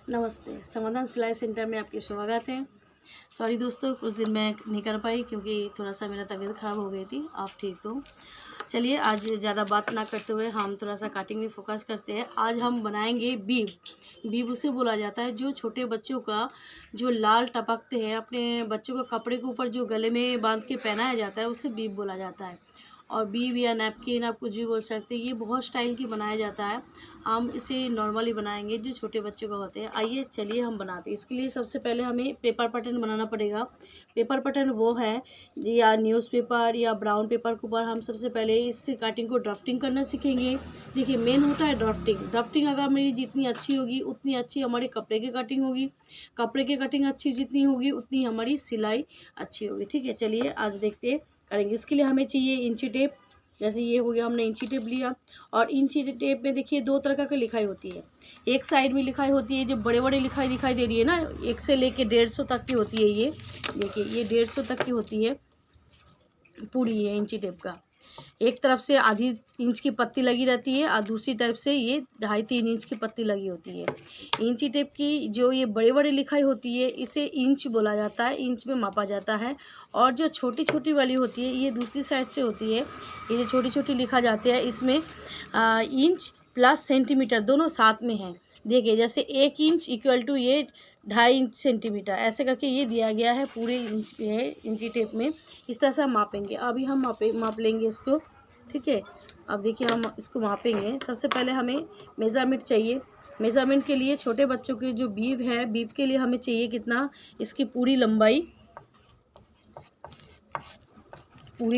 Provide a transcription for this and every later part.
नमस्ते, समाधान सिलाई सेंटर में आपके स्वागत है। सॉरी दोस्तों, कुछ दिन मैं नहीं कर पाई क्योंकि थोड़ा सा मेरा तबीयत ख़राब हो गई थी। आप ठीक हो? चलिए आज ज़्यादा बात ना करते हुए हम थोड़ा सा कटिंग में फोकस करते हैं। आज हम बनाएंगे बीब। बीब उसे बोला जाता है जो छोटे बच्चों का जो लाल टपकते हैं, अपने बच्चों को कपड़े के ऊपर जो गले में बांध के पहनाया जाता है उसे बीब बोला जाता है। और बीब या नैपकिन आप कुछ भी बोल सकते हैं। ये बहुत स्टाइल की बनाया जाता है। हम इसे नॉर्मली बनाएंगे जो छोटे बच्चों का होते हैं। आइए चलिए हम बनाते हैं। इसके लिए सबसे पहले हमें पेपर पैटर्न बनाना पड़ेगा। पेपर पैटर्न वो है जी, या न्यूज़पेपर या ब्राउन पेपर के ऊपर हम सबसे पहले इस कटिंग को ड्राफ्टिंग करना सीखेंगे। देखिए मेन होता है ड्राफ्टिंग। ड्राफ्टिंग अगर मेरी जितनी अच्छी होगी उतनी अच्छी हमारे कपड़े की कटिंग होगी। कपड़े की कटिंग अच्छी जितनी होगी उतनी हमारी सिलाई अच्छी होगी। ठीक है, चलिए आज देखते हैं करेंगे। इसके लिए हमें चाहिए इंची टेप। जैसे ये हो गया, हमने इंची टेप लिया। और इंची टेप में देखिए दो तरह की लिखाई होती है। एक साइड में लिखाई होती है, जो बड़े बड़े लिखाई दिखाई दे रही है ना, 1 से लेके 150 तक की होती है। ये देखिए ये 150 तक की होती है पूरी ये इंची टेप का। एक तरफ से आधी इंच की पत्ती लगी रहती है और दूसरी तरफ से ये 2.5-3 इंच की पत्ती लगी होती है। इंची टेप की जो ये बड़े बड़े लिखाई होती है इसे इंच बोला जाता है, इंच में मापा जाता है। और जो छोटी छोटी वाली होती है ये दूसरी साइड से होती है। ये जो छोटी छोटी लिखा जाती है इसमें इंच प्लस सेंटीमीटर दोनों साथ में हैं। देखिए जैसे 1 इंच इक्वल टू ये 2.5 सेंटीमीटर, ऐसे करके ये दिया गया है पूरे इंच पे है इंची टेप में। इस तरह से हम मापेंगे। अभी हम माप लेंगे इसको। ठीक है, अब देखिए हम इसको मापेंगे। सबसे पहले हमें मेज़रमेंट चाहिए। मेज़रमेंट के लिए छोटे बच्चों की जो बीब है, बीब के लिए हमें चाहिए कितना, इसकी पूरी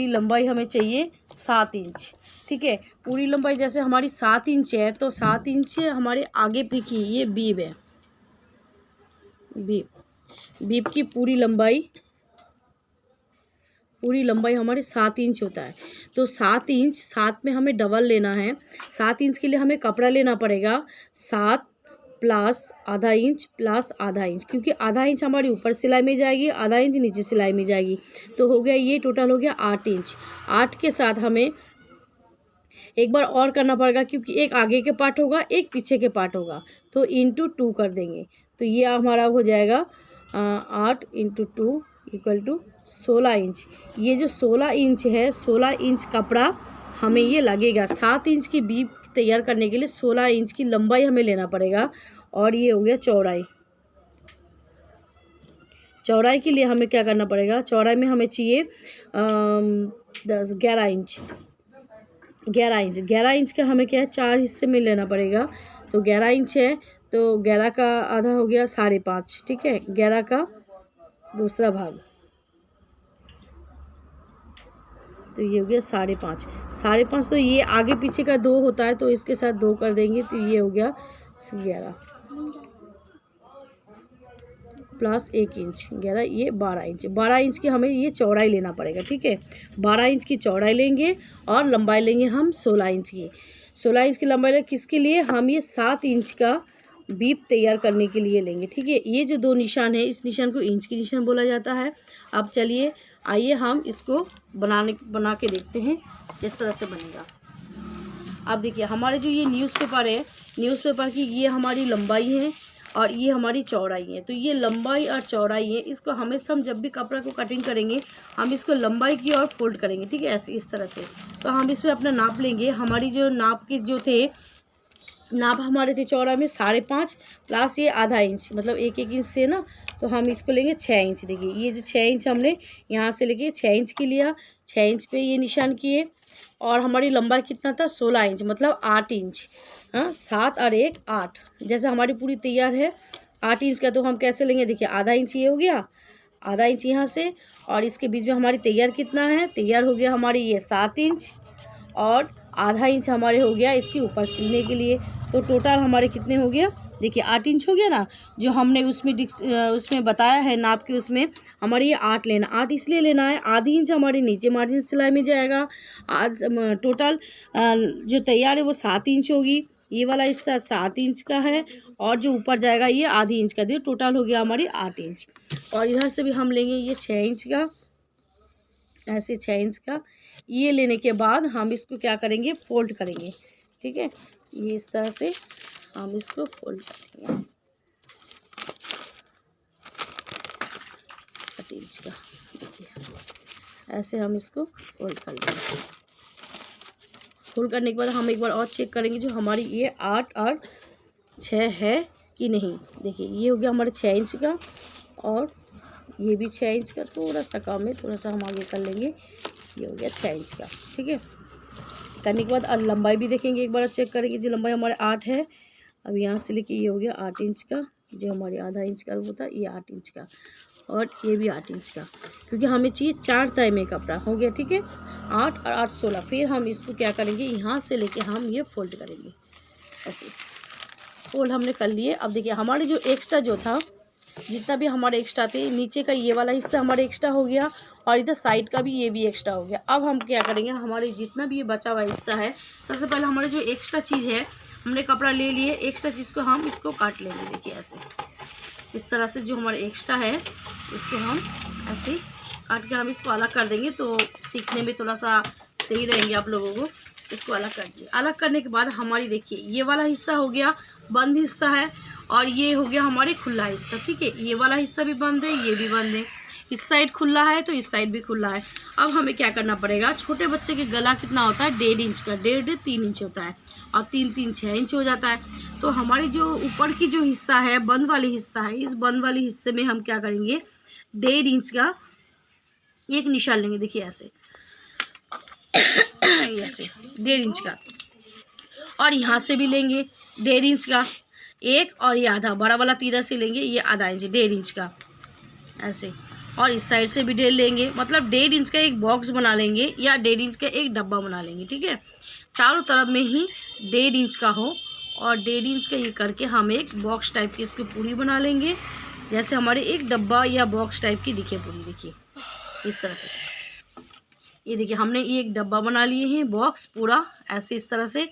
लंबाई हमें चाहिए 7 इंच। ठीक है, पूरी लंबाई जैसे हमारी 7 इंच है तो 7 इंच हमारे आगे पे की ये बीब है। बीब की पूरी लंबाई हमारे 7 इंच होता है। तो 7 इंच, 7 में हमें डबल लेना है। 7 इंच के लिए हमें कपड़ा लेना पड़ेगा 7 प्लस आधा इंच प्लस आधा इंच, क्योंकि आधा इंच हमारी ऊपर सिलाई में जाएगी, आधा इंच नीचे सिलाई में जाएगी। तो हो गया, ये टोटल हो गया 8 इंच। 8 के साथ हमें एक बार और करना पड़ेगा क्योंकि एक आगे के पार्ट होगा एक पीछे के पार्ट होगा, तो इंटू 2 कर देंगे। तो ये हमारा हो जाएगा 8 इंटू 2 इक्वल टू 16 इंच। ये जो 16 इंच है, 16 इंच कपड़ा हमें ये लगेगा। 7 इंच की बीब तैयार करने के लिए 16 इंच की लंबाई हमें लेना पड़ेगा। और ये हो गया चौड़ाई। चौड़ाई के लिए हमें क्या करना पड़ेगा, चौड़ाई में हमें चाहिए 11 इंच। 11 इंच का हमें क्या है 4 हिस्से में लेना पड़ेगा। तो 11 इंच है तो 11 का आधा हो गया 5.5। ठीक है, 11 का दूसरा भाग, तो ये हो गया 5.5। तो ये आगे पीछे का 2 होता है तो इसके साथ 2 कर देंगे, तो ये हो गया 11 प्लस 1 इंच 11, ये 12 इंच। 12 इंच की हमें ये चौड़ाई लेना पड़ेगा। ठीक है, 12 इंच की चौड़ाई लेंगे और लंबाई लेंगे हम 16 इंच की। 16 इंच की लंबाई लेंगे किसके लिए, हम ये 7 इंच का बीप तैयार करने के लिए लेंगे। ठीक है, ये जो 2 निशान है इस निशान को इंच की निशान बोला जाता है। अब चलिए आइए हम इसको बना के देखते हैं किस तरह से बनेगा। अब देखिए हमारे जो ये न्यूज़पेपर है, न्यूज़पेपर की ये हमारी लंबाई है और ये हमारी चौड़ाई है। तो ये लंबाई और चौड़ाई है, इसको हमेशा हम जब भी कपड़ा को कटिंग करेंगे हम इसको लंबाई की ओर फोल्ड करेंगे। ठीक है, ऐसे इस तरह से। तो हम इसमें अपना नाप लेंगे। हमारी जो नाप के जो थे, नाप हमारे थे चौड़ा में 5.5 प्लस ये आधा इंच, मतलब 1-1 इंच से ना, तो हम इसको लेंगे 6 इंच। देखिए ये जो 6 इंच हमने यहाँ से लेके 6 इंच की लिया, 6 इंच पे ये निशान किए। और हमारी लंबाई कितना था 16 इंच, मतलब 8 इंच। हाँ, 7 और 1 8। जैसे हमारी पूरी तैयार है 8 इंच का, तो हम कैसे लेंगे, देखिए आधा इंच ये हो गया, आधा इंच यहाँ से, और इसके बीच में हमारी तैयार कितना है, तैयार हो गया हमारी ये 7 इंच और आधा इंच हमारे हो गया इसके ऊपर सिलने के लिए। तो टोटल हमारे कितने हो गया, देखिए 8 इंच हो गया ना, जो हमने उसमें बताया है नाप के, उसमें हमारे ये 8 लेना। 8 इसलिए लेना है, आधी इंच हमारे नीचे मार्जिन सिलाई में जाएगा। आज टोटल जो तैयार है वो 7 इंच होगी। ये वाला हिस्सा 7 इंच का है और जो ऊपर जाएगा ये आधी इंच का। देखिए टोटल हो गया हमारी 8 इंच। और इधर से भी हम लेंगे ये 6 इंच का, ऐसे 6 इंच का। ये लेने के बाद हम इसको क्या करेंगे, फोल्ड करेंगे। ठीक है, ये इस तरह से हम इसको फोल्ड करेंगे। 8 इंच का। देखिए ऐसे हम इसको फोल्ड कर लेंगे। फोल्ड करने के बाद हम एक बार और चेक करेंगे जो हमारी ये 8 और 6 है कि नहीं। देखिए ये हो गया हमारे 6 इंच का और ये भी 6 इंच का, थोड़ा सा कम है, थोड़ा सा हम आगे कर लेंगे। ये हो गया 6 इंच का। ठीक है, करने के बाद और लंबाई भी देखेंगे, एक बार चेक करेंगे जो लंबाई हमारे 8 है। अब यहाँ से लेके ये हो गया 8 इंच का, जो हमारे आधा इंच का होता है, ये 8 इंच का और ये भी 8 इंच का, क्योंकि हमें चाहिए 4 तय में कपड़ा। हो गया, ठीक है, 8 और 8 16। फिर हम इसको क्या करेंगे, यहाँ से लेके हम ये फोल्ड करेंगे। ऐसे फोल्ड हमने कर लिए। अब देखिए हमारे जो एक्स्ट्रा जो था, जितना भी हमारे एक्स्ट्रा थे, नीचे का ये वाला हिस्सा हमारे एक्स्ट्रा हो गया और इधर साइड का भी ये भी एक्स्ट्रा हो गया। अब हम क्या करेंगे, हमारे जितना भी ये बचा हुआ हिस्सा है, सबसे पहले हमारे जो एक्स्ट्रा चीज़ है, हमने कपड़ा ले लिए, एक्स्ट्रा चीज़ को हम इसको काट लेंगे। देखिए ऐसे इस तरह से जो हमारे एक्स्ट्रा है इसको हम ऐसे काट के हम इसको अलग कर देंगे, तो सीखने में थोड़ा सा सही रहेंगे आप लोगों को। इसको अलग कर दिए। अलग करने के बाद हमारी देखिए ये वाला हिस्सा हो गया बंद हिस्सा है और ये हो गया हमारे खुला हिस्सा। ठीक है, ये वाला हिस्सा भी बंद है, ये भी बंद है, इस साइड खुला है तो इस साइड भी खुला है। अब हमें क्या करना पड़ेगा, छोटे बच्चे के गला कितना होता है, 1.5 इंच का, 1.5 3 इंच होता है और 3 3 6 इंच हो जाता है। तो हमारी जो ऊपर की जो हिस्सा है, बंद वाली हिस्सा है, इस बंद वाले हिस्से में हम क्या करेंगे, 1.5 इंच का एक निशान लेंगे। देखिए ऐसे ऐसे 1.5 इंच का, और यहाँ से भी लेंगे 1.5 इंच का एक, और ये आधा बड़ा वाला तीरा से लेंगे, ये आधा इंच 1.5 इंच का ऐसे, और इस साइड से भी 1.5 लेंगे, मतलब 1.5 इंच का एक बॉक्स बना लेंगे या 1.5 इंच का एक डब्बा बना लेंगे। ठीक है, चारों तरफ में ही 1.5 इंच का हो और 1.5 इंच का ये करके हम एक बॉक्स टाइप की इसकी पूरी बना लेंगे, जैसे हमारे एक डब्बा या बॉक्स टाइप की दिखे पूरी। देखिए इस तरह से, ये देखिए हमने ये एक डब्बा बना लिए हैं, बॉक्स पूरा ऐसे इस तरह से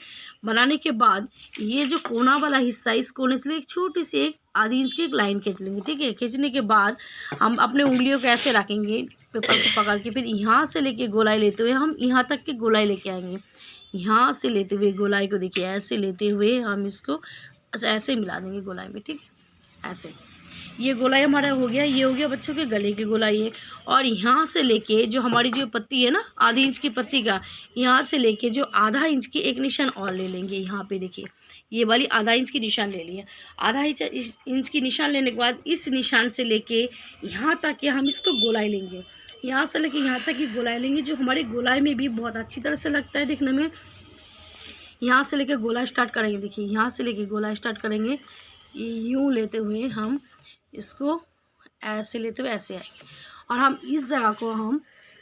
बनाने के बाद ये जो कोना वाला हिस्सा है, इस कोने से एक छोटी सी एक आधी इंच की एक लाइन खींच लेंगे। ठीक है, खींचने के बाद हम अपने उंगलियों को ऐसे रखेंगे पेपर को पकड़ के, फिर यहाँ से लेके गोलाई लेते हुए हम यहाँ तक की गोलाई लेके आएंगे। यहाँ से लेते हुए गोलाई को देखिए ऐसे लेते हुए हम इसको ऐसे मिला देंगे गोलाई में। ठीक है, ऐसे ये गोलाई हमारा हो गया, ये हो गया बच्चों के गले की गोलाई है। और यहाँ से लेके जो हमारी जो पत्ती है ना, आधी इंच की पत्ती का, यहाँ से लेके जो आधा इंच की एक निशान और ले लेंगे। यहाँ पे देखिए ये वाली आधा इंच की निशान ले लिया। आधा इंच की निशान लेने के बाद इस निशान से लेके यहाँ तक के हम इसको गोलाई लेंगे, यहाँ से लेके यहाँ तक की गोलाई लेंगे, जो हमारी गोलाई में भी बहुत अच्छी तरह से लगता है देखने में। यहाँ से लेके गोला स्टार्ट करेंगे। देखिए यहाँ से लेके गोला स्टार्ट करेंगे, यूँ लेते हुए हम इसको ऐसे लेते हुए ऐसे आएंगे, और हम इस जगह को हम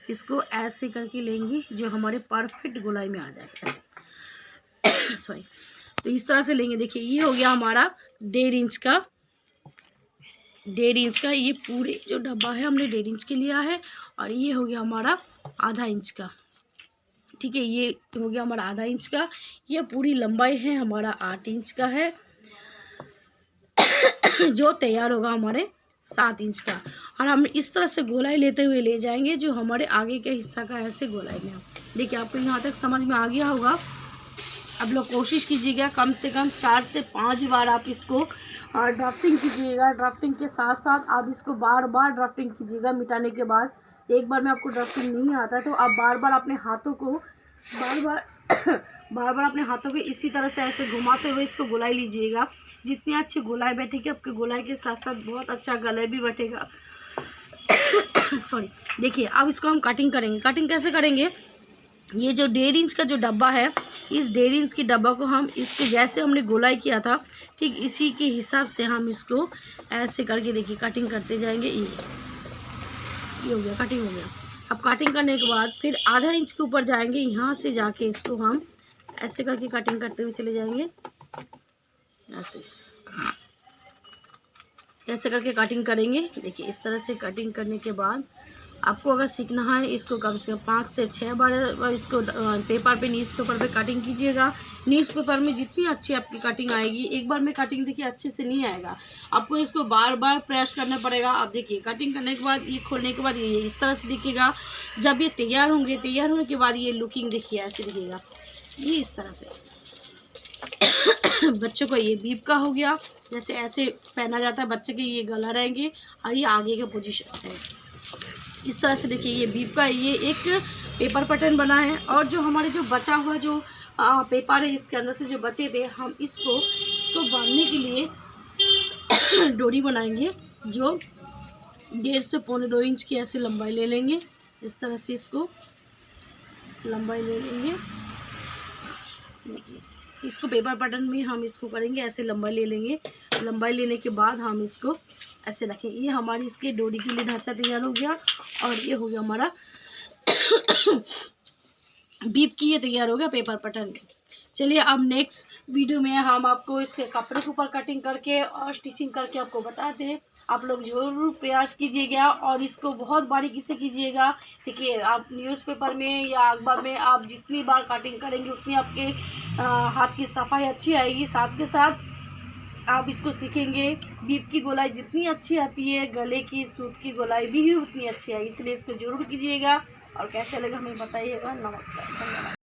इसको ऐसे करके लेंगे जो हमारे परफेक्ट गोलाई में आ जाएगा ऐसे सॉरी, तो इस तरह से लेंगे। देखिए ये हो गया हमारा 1.5 इंच का, 1.5 इंच का ये पूरे जो डब्बा है हमने 1.5 इंच के लिया है, और ये हो गया हमारा आधा इंच का। ठीक है, ये हो गया हमारा आधा इंच का। ये पूरी लंबाई है हमारा 8 इंच का है, जो तैयार होगा हमारे 7 इंच का। और हम इस तरह से गोलाई लेते हुए ले जाएंगे जो हमारे आगे के हिस्सा का ऐसे गोलाई में। देखिए आपको यहाँ तक समझ में आ गया होगा। अब लोग कोशिश कीजिएगा कम से कम 4 से 5 बार आप इसको ड्राफ्टिंग कीजिएगा। ड्राफ्टिंग के साथ साथ आप इसको बार बार ड्राफ्टिंग कीजिएगा। मिटाने के बाद एक बार में आपको ड्राफ्टिंग नहीं आता है तो आप बार बार अपने हाथों को बार बार अपने हाथों को इसी तरह से ऐसे घुमाते हुए इसको गोलाई लीजिएगा। जितनी अच्छी गोलाई बैठेगी आपके गोलाई के साथ साथ बहुत अच्छा गले भी बैठेगा। सॉरी, देखिए अब इसको हम कटिंग करेंगे। कटिंग कैसे करेंगे, ये जो 1.5 इंच का जो डब्बा है, इस 1.5 इंच की डब्बा को हम इसको जैसे हमने गोलाई किया था ठीक इसी के हिसाब से हम इसको ऐसे करके देखिए कटिंग करते जाएंगे। ये हो गया, कटिंग हो गया। अब कटिंग करने के बाद फिर आधा इंच के ऊपर जाएंगे, यहाँ से जाके इसको हम ऐसे करके कटिंग करते हुए चले जाएंगे। ऐसे करके कटिंग करेंगे। देखिए इस तरह से कटिंग करने के बाद आपको अगर सीखना है इसको कम से कम 5 से 6 बार इसको पेपर पे न्यूज़पेपर पे कटिंग कीजिएगा। न्यूज़पेपर में जितनी अच्छी आपकी कटिंग आएगी, एक बार में कटिंग देखिए अच्छे से नहीं आएगा, आपको इसको बार बार प्रेस करना पड़ेगा। आप देखिए कटिंग करने के बाद ये खोलने के बाद ये इस तरह से दिखेगा। जब ये तैयार होंगे, तैयार होने के बाद ये लुकिंग देखिए ऐसे दिखेगा, ये इस तरह से। बच्चों को ये बीप का हो गया, जैसे ऐसे पहना जाता है बच्चे के, ये गला रहेंगे और ये आगे का पोजीशन है। इस तरह से देखिए ये बीप का ये एक पेपर पैटर्न बना है। और जो हमारे जो बचा हुआ जो पेपर है इसके अंदर से जो बचे थे, हम इसको बांधने के लिए डोरी बनाएंगे जो 1.5 से 1.25 इंच की ऐसे लंबाई ले लेंगे। इस तरह से इसको लंबाई ले लेंगे। इसको पेपर पैटर्न में हम इसको करेंगे, ऐसे लंबाई ले लेंगे। लंबाई लेने के बाद हम इसको ऐसे रखेंगे। ये हमारी इसके डोरी के लिए ढांचा तैयार हो गया और ये हो गया हमारा बीप की ये तैयार हो गया पेपर पैटर्न में। चलिए अब नेक्स्ट वीडियो में हम आपको इसके कपड़े के ऊपर कटिंग करके और स्टिचिंग करके आपको बताते हैं। आप लोग ज़रूर प्रयास कीजिएगा और इसको बहुत बारीकी से कीजिएगा। देखिए आप न्यूज़पेपर में या अखबार में आप जितनी बार कटिंग करेंगे उतनी आपके हाथ की सफाई अच्छी आएगी। साथ के साथ आप इसको सीखेंगे। बीप की गोलाई जितनी अच्छी आती है, गले की सूट की गोलाई भी उतनी अच्छी आएगी। इसलिए इसको ज़रूर कीजिएगा और कैसे लगा हमें बताइएगा। नमस्कार, धन्यवाद।